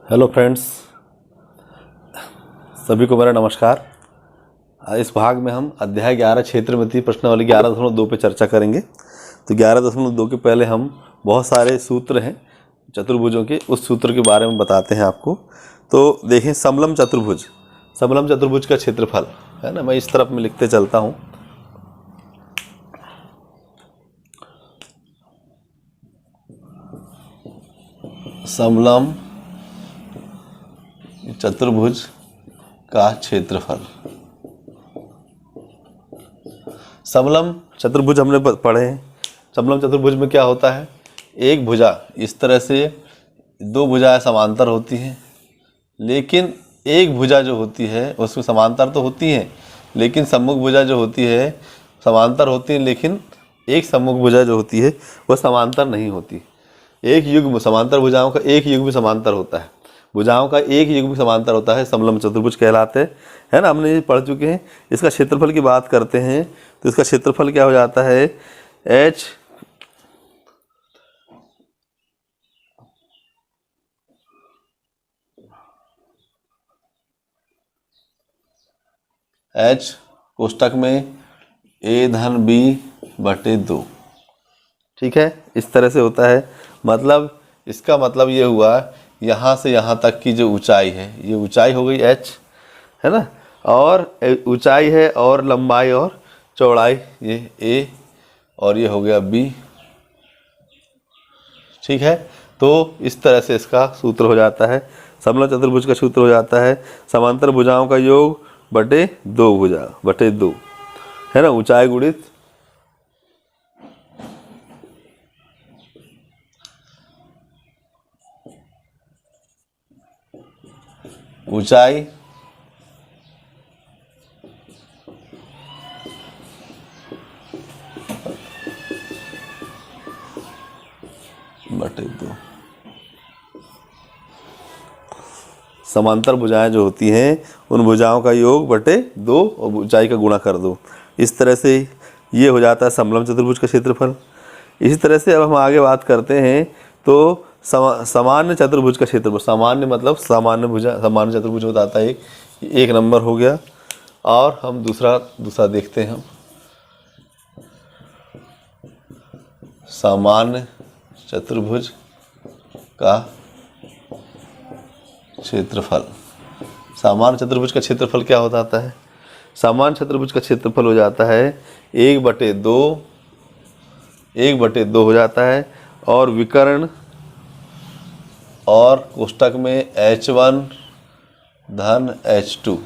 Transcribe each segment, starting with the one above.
Hello friends, सभी को मेरा नमस्कार। इस भाग में हम अध्याय 11 क्षेत्रमिति प्रश्नावली 11.2 पे चर्चा करेंगे। तो 11.2 के पहले हम बहुत सारे सूत्र हैं चतुर्भुजों के, उस सूत्र के बारे में बताते हैं आपको। तो देखें, समलम चतुर्भुज का क्षेत्रफल है ना, मैं इस तरफ में लिखते चलता हूँ। समलम चतुर्भुज का क्षेत्रफल। समलम चतुर्भुज हमने पढ़े हैं। समलम चतुर्भुज में क्या होता है, एक भुजा इस तरह से, दो भुजाएं समांतर होती हैं, लेकिन एक भुजा जो होती है उसमें समांतर तो होती हैं, लेकिन सम्मुख भुजा जो होती है समांतर होती है, लेकिन एक सम्मुख भुजा जो होती है वह समांतर नहीं होती। एक युग्म समांतर भुजाओं का एक युग्म समांतर होता है, भुजाओं का एक युग्म समांतर होता है, समलम चतुर्भुज कहलाते हैं, है ना। हमने ये पढ़ चुके हैं। इसका क्षेत्रफल की बात करते हैं तो इसका क्षेत्रफल क्या हो जाता है, h कोष्टक में a/b/2, ठीक है, इस तरह से होता है। मतलब इसका मतलब ये हुआ, यहाँ से यहाँ तक की जो ऊंचाई है, ये ऊंचाई हो गई h, है ना, और ऊंचाई है और लंबाई और चौड़ाई ये a, और ये हो गया b, ठीक है। तो इस तरह से इसका सूत्र हो जाता है, समलम चतुर्भुज का सूत्र हो जाता है समांतर भुजाओं का योग बटे दो भुजा बटे दो, है ना, ऊंचाई गुणित ऊंचाई बटे दो। समांतर भुजाएं जो होती हैं उन भुजाओं का योग बटे दो और ऊंचाई का गुणा कर दो। इस तरह से ये हो जाता है समलम चतुर्भुज का क्षेत्रफल। इसी तरह से अब हम आगे बात करते हैं तो सामान्य चतुर्भुज का क्षेत्रफल। सामान्य मतलब सामान्य चतुर्भुज होता है एक नंबर हो गया। और हम दूसरा देखते हैं हम सामान्य चतुर्भुज का क्षेत्रफल। सामान्य चतुर्भुज का क्षेत्रफल क्या हो जाता है, सामान्य चतुर्भुज का क्षेत्रफल हो जाता है 1/2 हो जाता है, और विकर्ण और कोष्टक में h1 धन h2,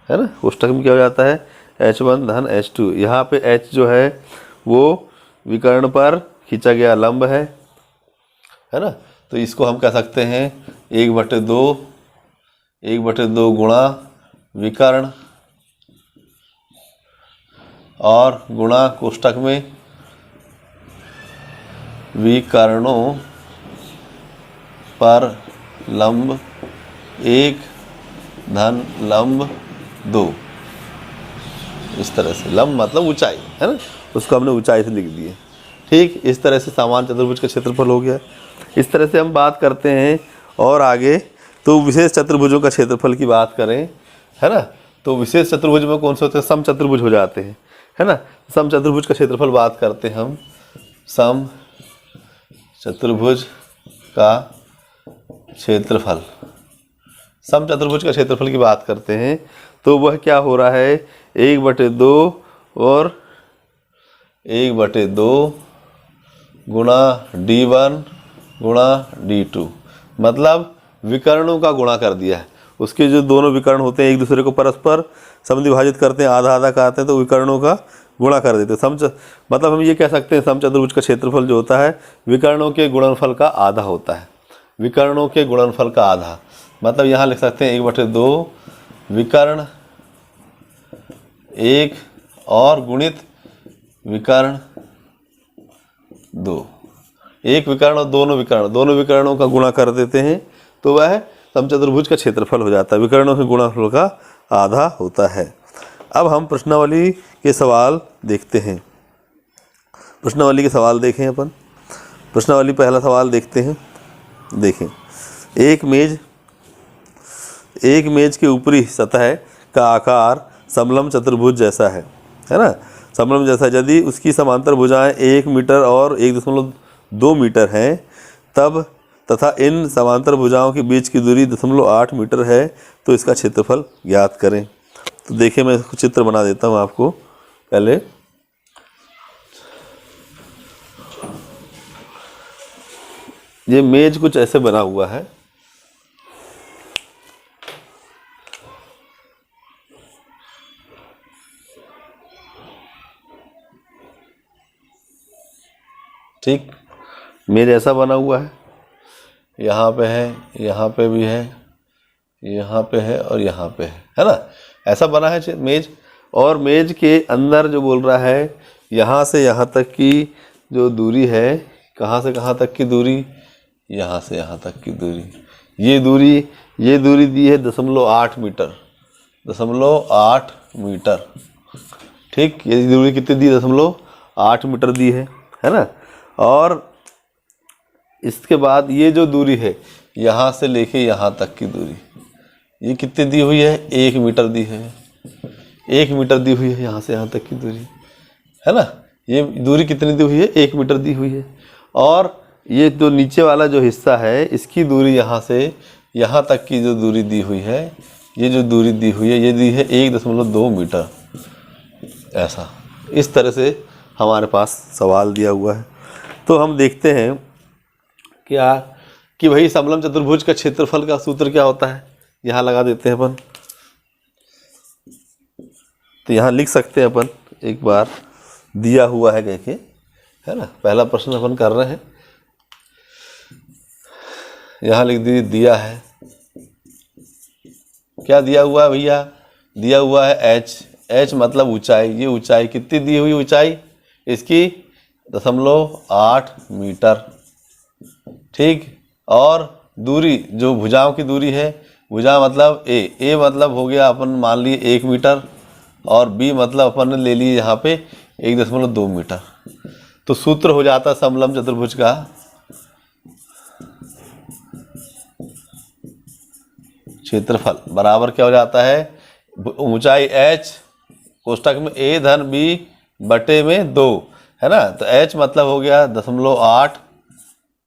है ना, कोष्टक में क्या हो जाता है h1 धन h2। यहाँ पे h जो है वो विकर्ण पर खींचा गया लंब है ना। तो इसको हम कह सकते हैं 1/2 गुणा विकर्ण और गुणा कोष्टक में विकर्णों पर लंब 1 धन लंब 2। इस तरह से लंब मतलब ऊंचाई, है ना, उसको हमने ऊंचाई से लिख दिए। ठीक, इस तरह से सामान्य चतुर्भुज का क्षेत्रफल हो गया। इस तरह से हम बात करते हैं और आगे तो विशेष चतुर्भुजों का क्षेत्रफल की बात करें, है ना। तो विशेष चतुर्भुज में कौन से होते हैं, सम चतुर्भुज हो जाते हैं, है ना। सम चतुर्भुज का क्षेत्रफल बात करते हैं हम, सम चतुर्भुज का क्षेत्रफल। सम चतुर्भुज का क्षेत्रफल की बात करते हैं तो वह क्या हो रहा है, 1/2 और 1/2 गुणा d1 गुणा d2। मतलब विकर्णों का गुणा कर दिया है। उसके जो दोनों विकर्ण होते हैं एक दूसरे को परस्पर समद्विभाजित करते हैं, आधा आधा करते हैं, तो विकर्णों का गुणा कर देते हैं। मतलब हम ये कह सकते हैं समचतुर्भुज का क्षेत्रफल जो होता है विकर्णों के गुणनफल का आधा होता है। विकर्णों के गुणनफल का आधा मतलब यहाँ लिख सकते हैं 1/2 विकर्ण 1 और गुणित विकर्ण 2। एक विकर्ण और दोनों विकर्णों का गुणा कर देते हैं तो वह समचतुर्भुज का क्षेत्रफल हो जाता है। विकर्णों के गुणनफल का आधा होता है। अब हम प्रश्नावली के सवाल देखते हैं। प्रश्नावली के सवाल देखें अपन। प्रश्नावली पहला सवाल देखते हैं। देखें, एक मेज के ऊपरी सतह का आकार समलंब चतुर्भुज जैसा है ना, समलंब जैसा। यदि उसकी समांतर भुजाएं 1 मीटर और 1.2 मीटर हैं तब तथा इन समांतर भुजाओं के बीच की दूरी 0.8 मीटर है तो इसका क्षेत्रफल ज्ञात करें। तो देखिए मैं इसको चित्र बना देता हूँ आपको पहले। ये मेज कुछ ऐसे बना हुआ है, ठीक, मेज ऐसा बना हुआ है, यहाँ पे है, यहाँ पे भी है, यहाँ पे है और यहाँ पे है ना, ऐसा बना है मेज। और मेज के अंदर जो बोल रहा है यहाँ से यहाँ तक की जो दूरी है, कहाँ से कहाँ तक की दूरी, यहाँ से यहाँ तक की दूरी, ये दूरी दी है 0.8 मीटर, 0.8 मीटर, ठीक। ये दूरी कितनी दी, 0.8 मीटर दी है ना। और इसके बाद ये जो दूरी है यहाँ से लेके यहाँ तक की दूरी, ये कितनी दी हुई है, 1 मीटर दी है, 1 मीटर दी हुई है यहाँ से यहाँ तक की दूरी, है ना। ये दूरी कितनी दी हुई है, 1 मीटर दी हुई है। और ये जो नीचे वाला जो हिस्सा है इसकी दूरी यहाँ से यहाँ तक की जो दूरी दी हुई है, ये जो दूरी दी हुई है ये दी है 1.2 मीटर, ऐसा। इस तरह से हमारे पास सवाल दिया हुआ है। तो हम देखते हैं क्या कि भाई समलंब चतुर्भुज का क्षेत्रफल का सूत्र क्या होता है, यहाँ लगा देते हैं अपन। तो यहाँ लिख सकते हैं अपन, एक बार दिया हुआ है कह के, है ना। पहला प्रश्न अपन कर रहे हैं, यहाँ लिख दीजिए दिया है, क्या दिया हुआ है भैया, दिया हुआ है h मतलब ऊंचाई। ये ऊंचाई कितनी दी हुई, ऊंचाई इसकी 0.8 मीटर, ठीक। और दूरी जो भुजाओं की दूरी है, भुजा मतलब ए मतलब हो गया अपन मान लिए 1 मीटर, और बी मतलब अपन ने ले लिए यहाँ पे 1.2 मीटर। तो सूत्र हो जाता समलंब चतुर्भुज का क्षेत्रफल बराबर क्या हो जाता है, ऊंचाई h कोष्टक में a धन b बटे में 2, है ना। तो h मतलब हो गया 0.8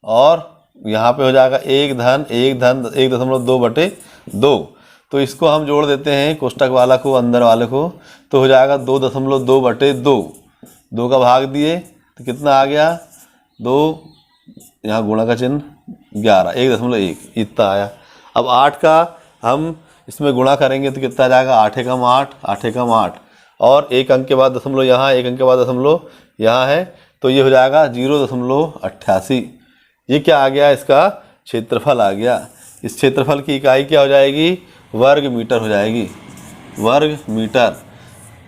और यहाँ पे हो जाएगा 1.2 बटे 2। तो इसको हम जोड़ देते हैं कोष्टक वाला को अंदर वाले को, तो हो जाएगा 2.2 बटे 2, 2 का भाग दिए तो कितना आ गया 2, यहाँ गुणा का चिन्ह 11, 1.1 इतना आया। अब 8 का हम इसमें गुणा करेंगे तो कितना आ जाएगा, 8 एकम 8, 8 एकम 8, और एक अंक के बाद दशमलव यहाँ, एक अंक के बाद दशमलव यहाँ है, तो ये हो जाएगा 0.88। ये क्या आ गया, इसका क्षेत्रफल आ गया। इस क्षेत्रफल की इकाई क्या हो जाएगी, वर्ग मीटर हो जाएगी, वर्ग मीटर।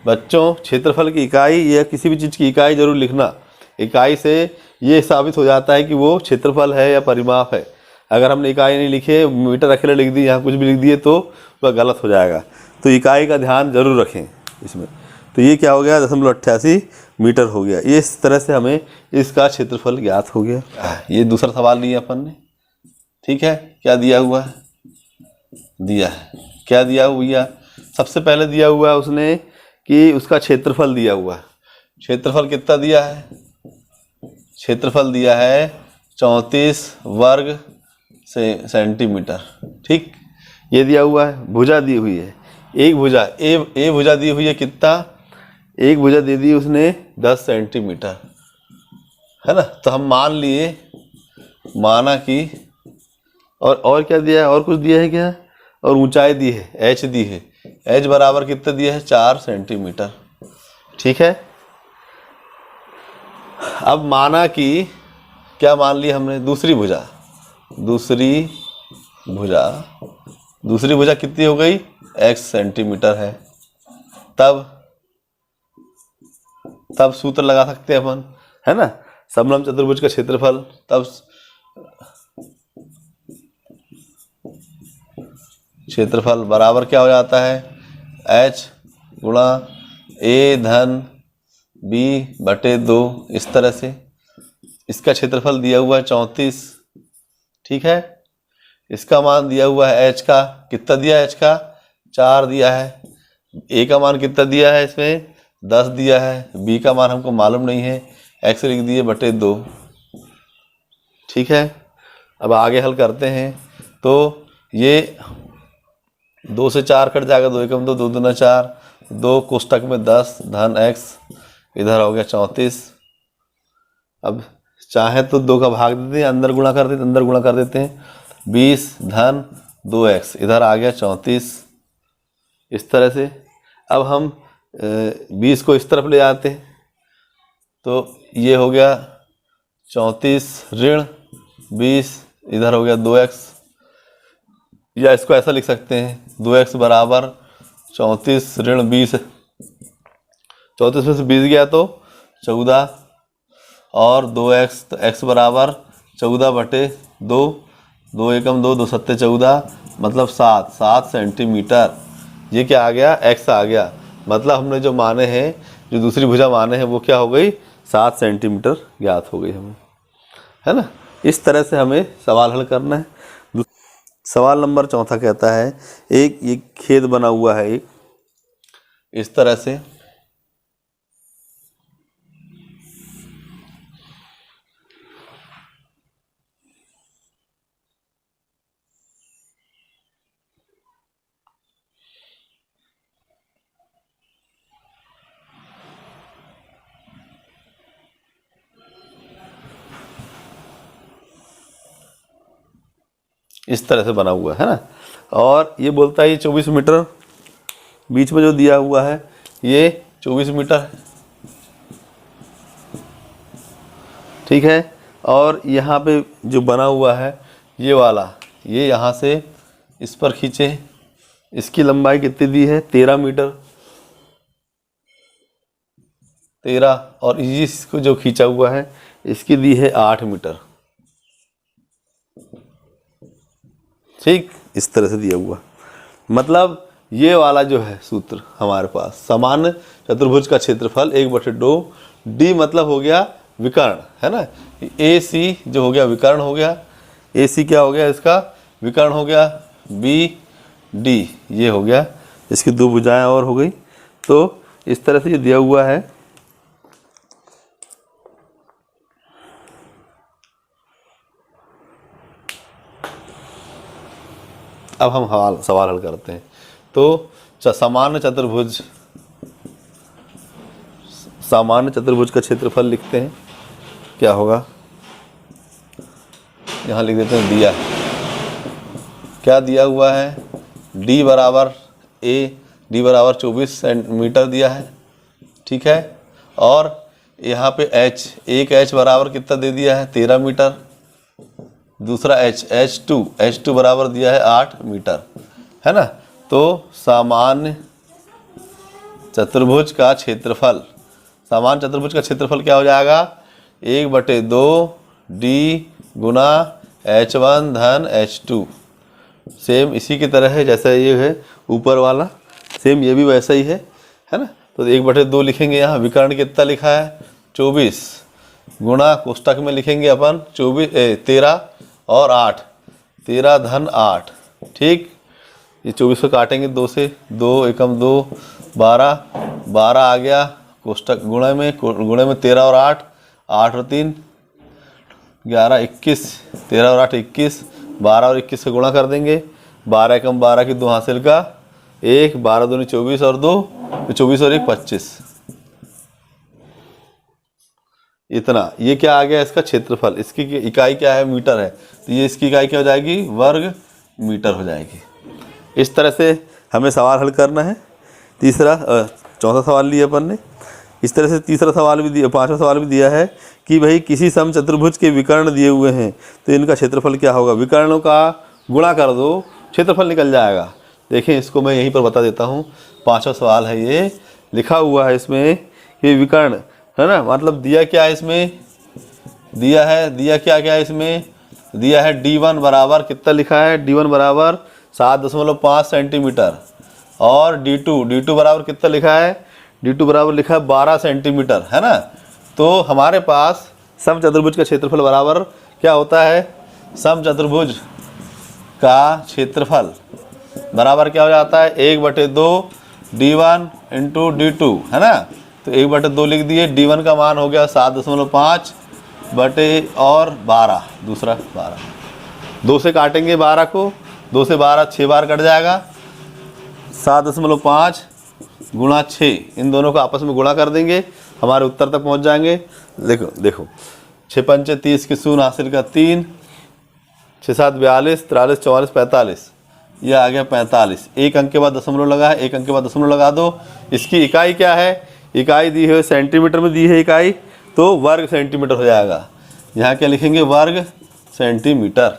बच्चों क्षेत्रफल की इकाई या किसी भी चीज़ की इकाई जरूर लिखना, इकाई से ये साबित हो जाता है कि वो क्षेत्रफल है या परिमाप है। अगर हमने इकाई नहीं लिखे, मीटर अकेले लिख दी, यहाँ कुछ भी लिख दिए तो वह गलत हो जाएगा। तो इकाई का ध्यान जरूर रखें इसमें। तो ये क्या हो गया, 0.88 मीटर हो गया। ये इस तरह से हमें इसका क्षेत्रफल ज्ञात हो गया। ये दूसरा सवाल लिया अपन ने, ठीक है। क्या दिया हुआ है, दिया है, क्या दिया हुआ भैया, सबसे पहले दिया हुआ है उसने कि उसका क्षेत्रफल दिया हुआ है। क्षेत्रफल कितना दिया है, क्षेत्रफल दिया है 34 वर्ग सेंटीमीटर, ठीक। ये दिया हुआ है, भुजा दी हुई है, एक भुजा ए भुजा दी हुई है कितना, एक भुजा दे दी उसने 10 सेंटीमीटर, है ना। तो हम मान लिए, माना कि और क्या दिया है, और कुछ दिया है क्या, और ऊंचाई दी है, h दी है, h बराबर कितना दिया है, 4 सेंटीमीटर, ठीक है। अब माना कि क्या मान लिया हमने, दूसरी भुजा कितनी हो गई, x सेंटीमीटर है। तब सूत्र लगा सकते हैं अपन, है ना, समलंब चतुर्भुज का क्षेत्रफल। तब क्षेत्रफल बराबर क्या हो जाता है, h गुणा a धन b बटे 2। इस तरह से इसका क्षेत्रफल दिया हुआ है 34, ठीक है। इसका मान दिया हुआ है एच का, कितना दिया है एच का 4 दिया है, ए का मान कितना दिया है इसमें 10 दिया है, बी का मान हमको मालूम नहीं है, एक्स लिख दिए बटे 2। ठीक है, अब आगे हल करते हैं। तो ये 2 से 4 कट जाएगा, 2 एकम 2, 2 दूना 4, 2 कोष्टक में 10 धन एक्स, इधर हो गया 34। अब चाहे तो 2 का भाग देते हैं, अंदर गुणा कर देते, अंदर गुणा कर देते हैं, 20 धन 2x, इधर आ गया 34। इस तरह से अब हम 20 को इस तरफ ले आते हैं, तो ये हो गया 34 ऋण 20, इधर हो गया 2x, या इसको ऐसा लिख सकते हैं 2x बराबर 34 ऋण 20, 34 में से 20 गया तो 14, और 2x, तो x बराबर 14 बटे 2, 2 एकम 2, 2 सत्ते 14, मतलब 7 सेंटीमीटर। ये क्या आ गया x आ गया, मतलब हमने जो माने हैं, जो दूसरी भुजा माने हैं वो क्या हो गई 7 सेंटीमीटर ज्ञात हो गई हमें, है ना। इस तरह से हमें सवाल हल करना है। सवाल नंबर 4 कहता है एक ये खेत बना हुआ है एक इस तरह से, इस तरह से बना हुआ है ना, और ये बोलता है ये 24 मीटर, बीच में जो दिया हुआ है ये 24 मीटर है। ठीक है, और यहाँ पे जो बना हुआ है ये वाला, ये यहाँ से इस पर खींचे, इसकी लंबाई कितनी दी है 13 मीटर, 13, और इसको जो खींचा हुआ है इसकी दी है 8 मीटर। ठीक, इस तरह से दिया हुआ, मतलब ये वाला जो है सूत्र हमारे पास, सामान्य चतुर्भुज का क्षेत्रफल 1/2, डी मतलब हो गया विकर्ण, है ना। ए सी जो हो गया विकर्ण हो गया, ए सी क्या हो गया इसका विकर्ण हो गया, बी डी ये हो गया, इसकी 2 भुजाएं और हो गई। तो इस तरह से ये दिया हुआ है। अब हम सवाल हल करते हैं। तो सामान्य चतुर्भुज का क्षेत्रफल लिखते हैं, क्या होगा, यहाँ लिख देते हैं दिया, क्या दिया हुआ है, डी बराबर 24 सेंटीमीटर दिया है। ठीक है, और यहाँ पे एच, एक एच बराबर कितना दे दिया है 13 मीटर, दूसरा एच टू बराबर दिया है 8 मीटर, है ना। तो सामान्य चतुर्भुज का क्षेत्रफल, सामान्य चतुर्भुज का क्षेत्रफल क्या हो जाएगा 1/2 डी गुना H1 धन H2। सेम इसी की तरह है जैसा ये है ऊपर वाला, सेम ये भी वैसा ही है ना। तो 1/2 लिखेंगे, यहाँ विकर्ण कितना लिखा है 24, गुणा कोष्टक में लिखेंगे अपन 13 और 8, 13 धन 8। ठीक, ये 24 को काटेंगे 2 से, 2 एकम 2, 12, 12 आ गया कोष्टक गुणे में 13 और 8, 8 और 3 11, 21, 13 और 8 21, 12 और 21 से गुणा कर देंगे, 12 एकम 12 की 2 हासिल का 1, 12 दूनी 24 और 2, 24 और 1 25, इतना। ये क्या आ गया इसका क्षेत्रफल, इसकी इकाई क्या है मीटर है, तो ये इसकी इकाई क्या हो जाएगी वर्ग मीटर हो जाएगी। इस तरह से हमें सवाल हल करना है। चौथा सवाल लिया अपन ने, इस तरह से तीसरा सवाल भी दिया, 5वां सवाल भी दिया है कि भाई किसी समचतुर्भुज के विकर्ण दिए हुए हैं तो इनका क्षेत्रफल क्या होगा, विकर्णों का गुणा कर दो क्षेत्रफल निकल जाएगा। देखें इसको मैं यहीं पर बता देता हूँ, 5वां सवाल है, ये लिखा हुआ है इसमें कि विकर्ण है ना, मतलब दिया क्या है इसमें, दिया क्या है इसमें, दिया है D1 बराबर कितना लिखा है, D1 बराबर 7.5 सेंटीमीटर, और D2 बराबर कितना लिखा है, D2 बराबर लिखा है 12 सेंटीमीटर, है ना। तो हमारे पास समचतुर्भुज का क्षेत्रफल बराबर क्या होता है, समचतुर्भुज का क्षेत्रफल बराबर क्या हो जाता है, 1/2 d1 इंटू d2, है ना। तो 1/2 लिख दिए, d1 का मान हो गया 7.5 बटे और 12, दूसरा 12, 2 से काटेंगे 12 को, 2 से 12 6 बार कट जाएगा, 7.5 गुणा 6, इन दोनों को आपस में गुणा कर देंगे, हमारे उत्तर तक पहुंच जाएंगे। देखो देखो 6 पंचे 30 की शून्य हासिल का 3, 6 7 42, 43 44 45, ये आ गया 45। एक अंक के बाद दशमलव लगा है, एक अंक के बाद दशमलव लगा दो। इसकी इकाई क्या है, इकाई दी है सेंटीमीटर में दी है इकाई, तो वर्ग सेंटीमीटर हो जाएगा। यहाँ क्या लिखेंगे, वर्ग सेंटीमीटर,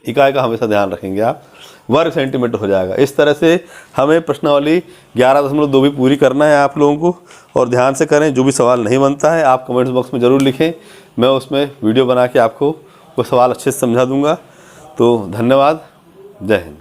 इकाई का हमेशा ध्यान रखेंगे आप, वर्ग सेंटीमीटर हो जाएगा। इस तरह से हमें प्रश्नावली 11.2 भी पूरी करना है आप लोगों को, और ध्यान से करें। जो भी सवाल नहीं बनता है आप कमेंट्स बॉक्स में ज़रूर लिखें, मैं उसमें वीडियो बना के आपको वो सवाल अच्छे से समझा दूंगा। तो धन्यवाद, जय हिंद।